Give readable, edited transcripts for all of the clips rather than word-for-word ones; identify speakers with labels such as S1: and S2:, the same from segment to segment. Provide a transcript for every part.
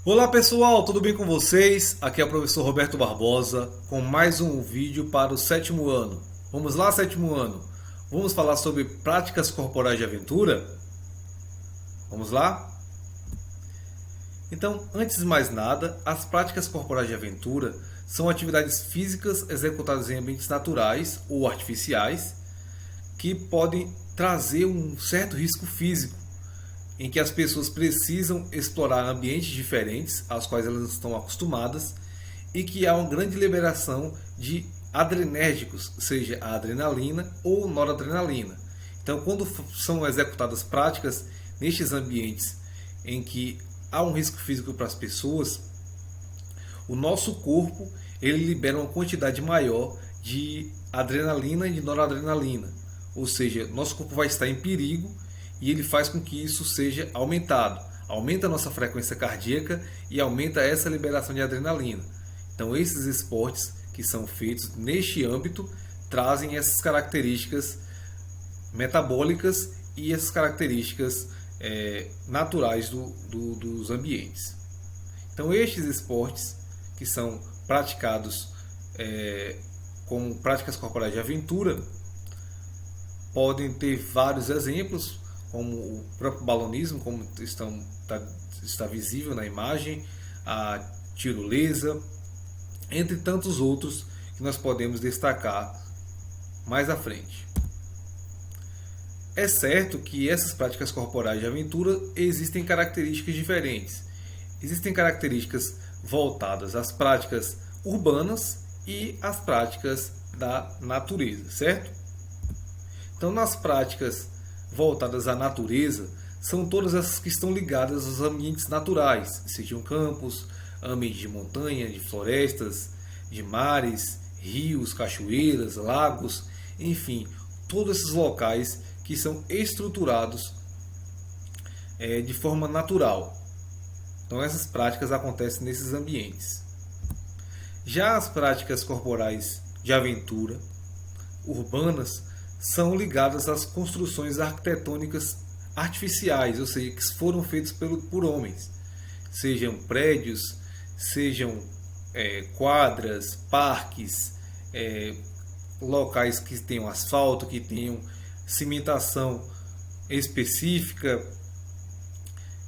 S1: Olá pessoal, tudo bem com vocês? Aqui é o professor Roberto Barbosa com mais um vídeo para o sétimo ano. Vamos lá, sétimo ano? Vamos falar sobre práticas corporais de aventura? Vamos lá? Então, antes de mais nada, as práticas corporais de aventura são atividades físicas executadas em ambientes naturais ou artificiais que podem trazer um certo risco físico em que as pessoas precisam explorar ambientes diferentes aos quais elas estão acostumadas e que há uma grande liberação de adrenérgicos, seja a adrenalina ou noradrenalina. Então, quando são executadas práticas nestes ambientes em que há um risco físico para as pessoas, o nosso corpo ele libera uma quantidade maior de adrenalina e de noradrenalina, ou seja, nosso corpo vai estar em perigo e ele faz com que isso seja aumentado. Aumenta a nossa frequência cardíaca e aumenta essa liberação de adrenalina. Então, esses esportes que são feitos neste âmbito trazem essas características metabólicas e essas características naturais dos ambientes. Então, estes esportes que são praticados como práticas corporais de aventura podem ter vários exemplos, como o próprio balonismo, como está visível na imagem, a tirolesa, entre tantos outros que nós podemos destacar mais à frente. É certo que essas práticas corporais de aventura existem características diferentes. Existem características voltadas às práticas urbanas e às práticas da natureza, certo? Então, nas práticas voltadas à natureza, são todas essas que estão ligadas aos ambientes naturais, sejam campos, ambientes de montanha, de florestas, de mares, rios, cachoeiras, lagos, enfim, todos esses locais que são estruturados de forma natural. Então, essas práticas acontecem nesses ambientes. Já as práticas corporais de aventura urbanas são ligadas às construções arquitetônicas artificiais, ou seja, que foram feitas por homens, sejam prédios, sejam quadras, parques, locais que tenham asfalto, que tenham cimentação específica,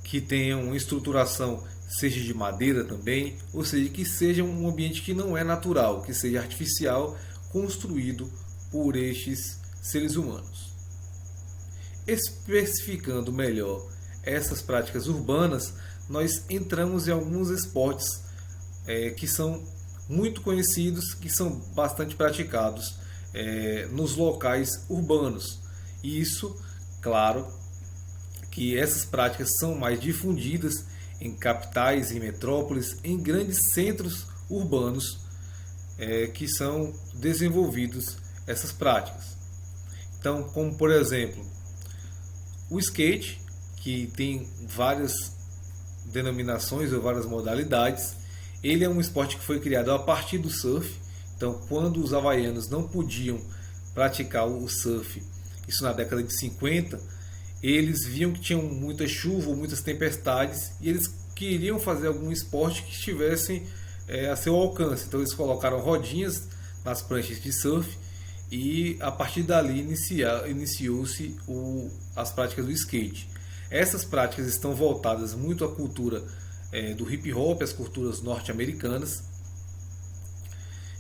S1: que tenham estruturação seja de madeira também, ou seja, que seja um ambiente que não é natural, que seja artificial, construído por estes seres humanos. Especificando melhor essas práticas urbanas, nós entramos em alguns esportes que são muito conhecidos, que são bastante praticados nos locais urbanos. E isso, claro, que essas práticas são mais difundidas em capitais, em metrópoles, em grandes centros urbanos que são desenvolvidos essas práticas. Então, como por exemplo, o skate, que tem várias denominações ou várias modalidades, ele é um esporte que foi criado a partir do surf. Então, quando os havaianos não podiam praticar o surf, isso na década de 50, eles viam que tinham muita chuva ou muitas tempestades e eles queriam fazer algum esporte que estivessem a seu alcance. Então, eles colocaram rodinhas nas pranchas de surf e a partir dali iniciou-se as práticas do skate. Essas práticas estão voltadas muito à cultura do hip hop, às culturas norte-americanas.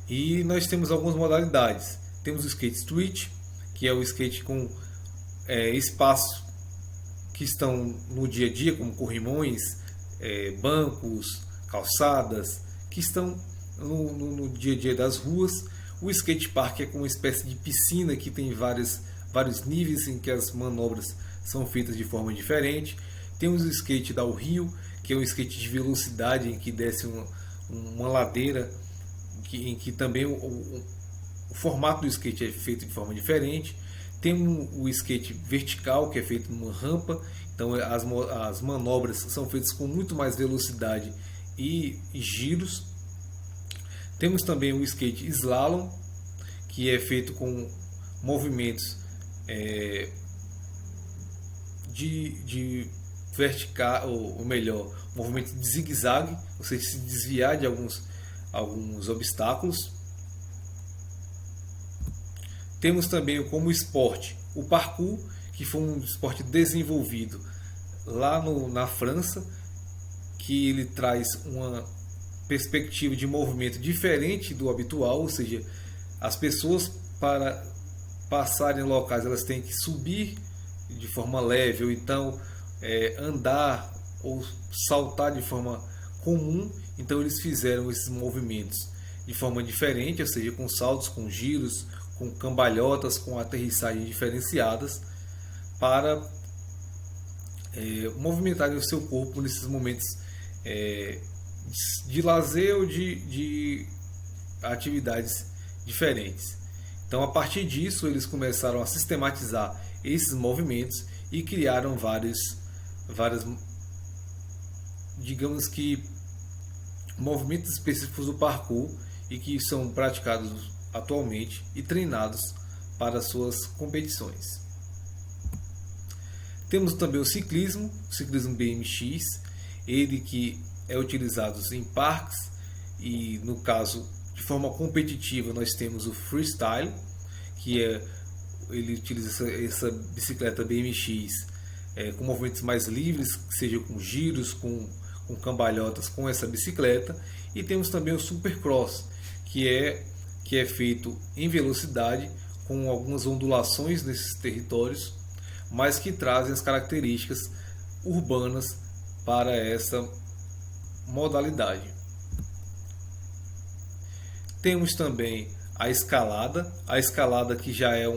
S1: E nós temos algumas modalidades. Temos o skate street, que é o skate com espaços que estão no dia a dia, como corrimões, bancos, calçadas, que estão no dia a dia das ruas. O skate park é como uma espécie de piscina que tem vários níveis em que as manobras são feitas de forma diferente. Temos o skate downhill, que é um skate de velocidade em que desce uma ladeira, em que também o formato do skate é feito de forma diferente. Tem o skate vertical, que é feito numa rampa, então as manobras são feitas com muito mais velocidade e giros. Temos também o skate slalom, que é feito com movimentos de vertical, ou melhor, movimento de zigue-zague, você se desviar de alguns obstáculos. Temos também como esporte o parkour, que foi um esporte desenvolvido lá na França, que ele traz uma perspectiva de movimento diferente do habitual, ou seja, as pessoas, para passarem locais, elas têm que subir de forma leve, ou então andar ou saltar de forma comum. Então eles fizeram esses movimentos de forma diferente, ou seja, com saltos, com giros, com cambalhotas, com aterrissagens diferenciadas, para movimentarem o seu corpo nesses momentos de lazer ou de atividades diferentes. Então, a partir disso, eles começaram a sistematizar esses movimentos e criaram várias, digamos que, movimentos específicos do parkour, e que são praticados atualmente e treinados para suas competições. Temos também o ciclismo BMX, ele que é utilizado em parques, e no caso de forma competitiva nós temos o freestyle, que ele utiliza essa bicicleta BMX com movimentos mais livres, seja com giros, com cambalhotas com essa bicicleta. E temos também o supercross, que é feito em velocidade, com algumas ondulações nesses territórios, mas que trazem as características urbanas para essa modalidade. Temos também a escalada que já é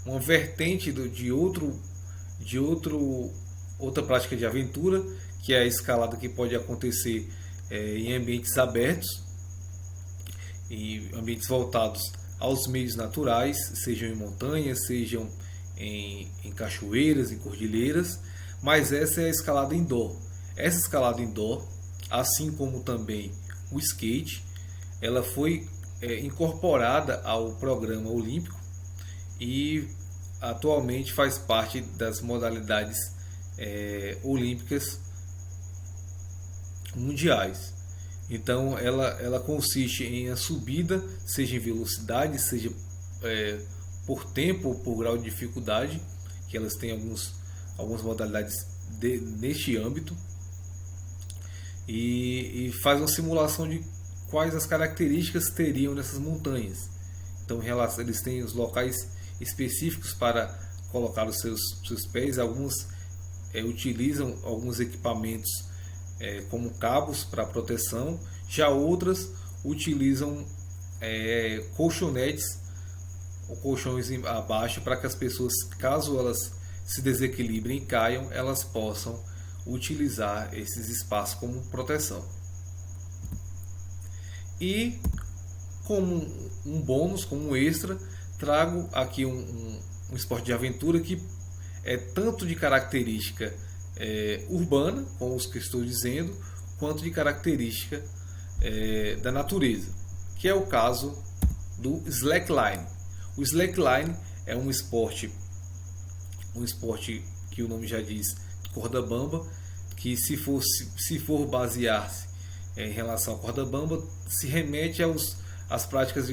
S1: uma vertente de outra prática de aventura, que é a escalada que pode acontecer em ambientes abertos, em ambientes voltados aos meios naturais, sejam em montanhas, sejam em cachoeiras, em cordilheiras, mas essa é a escalada indoor. Essa escalada indoor, assim como também o skate, ela foi incorporada ao programa olímpico e atualmente faz parte das modalidades olímpicas mundiais. Então ela consiste em a subida, seja em velocidade, seja por tempo ou por grau de dificuldade, que elas têm algumas modalidades neste âmbito, e faz uma simulação de quais as características teriam nessas montanhas. Então eles têm os locais específicos para colocar os seus pés. Alguns utilizam alguns equipamentos como cabos para proteção, já outras utilizam colchonetes ou colchões abaixo, para que as pessoas, caso elas se desequilibrem e caiam, elas possam utilizar esses espaços como proteção. E como um bônus, como um extra, trago aqui um esporte de aventura que é tanto de característica urbana, como os que estou dizendo, quanto de característica da natureza, que é o caso do slackline. O slackline é um esporte que o nome já diz, corda bamba, que se for basear-se em relação à corda bamba, se remete às práticas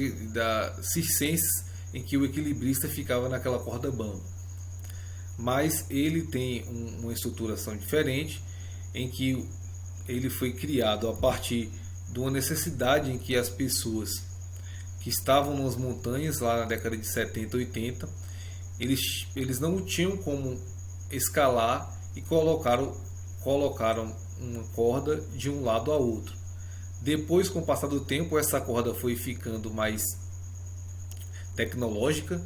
S1: circenses, em que o equilibrista ficava naquela corda bamba. Mas ele tem uma estruturação diferente, em que ele foi criado a partir de uma necessidade em que as pessoas que estavam nas montanhas lá na década de 70, 80, eles não tinham como escalar e colocaram uma corda de um lado a outro. Depois, com o passar do tempo, essa corda foi ficando mais tecnológica.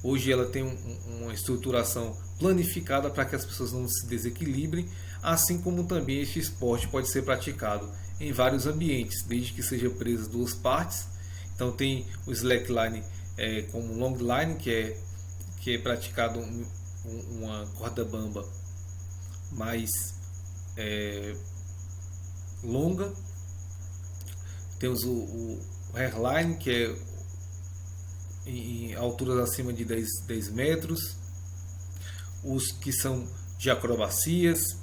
S1: Hoje ela tem uma estruturação planificada para que as pessoas não se desequilibrem, assim como também este esporte pode ser praticado em vários ambientes, desde que seja preso duas partes. Então tem o slackline como longline, que é praticado uma corda bamba mais longa. Temos o hairline, que é em alturas acima de 10 metros. Os que são de acrobacias,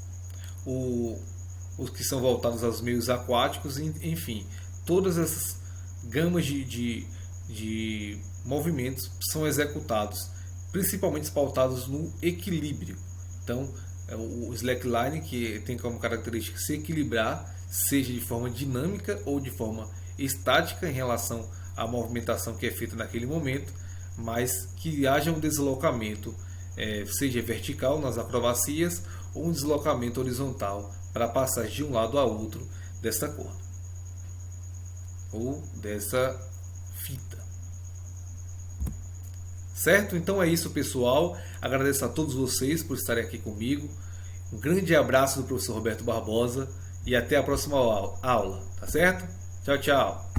S1: os que são voltados aos meios aquáticos, enfim, todas essas gamas de movimentos são executados, principalmente pautados no equilíbrio. Então, o slackline, que tem como característica se equilibrar, seja de forma dinâmica ou de forma estática em relação à movimentação que é feita naquele momento, mas que haja um deslocamento, seja vertical nas acrobacias ou um deslocamento horizontal para passar de um lado a outro desta corda ou dessa fita. Certo? Então é isso, pessoal. Agradeço a todos vocês por estarem aqui comigo. Um grande abraço do professor Roberto Barbosa e até a próxima aula, tá certo? Tchau, tchau.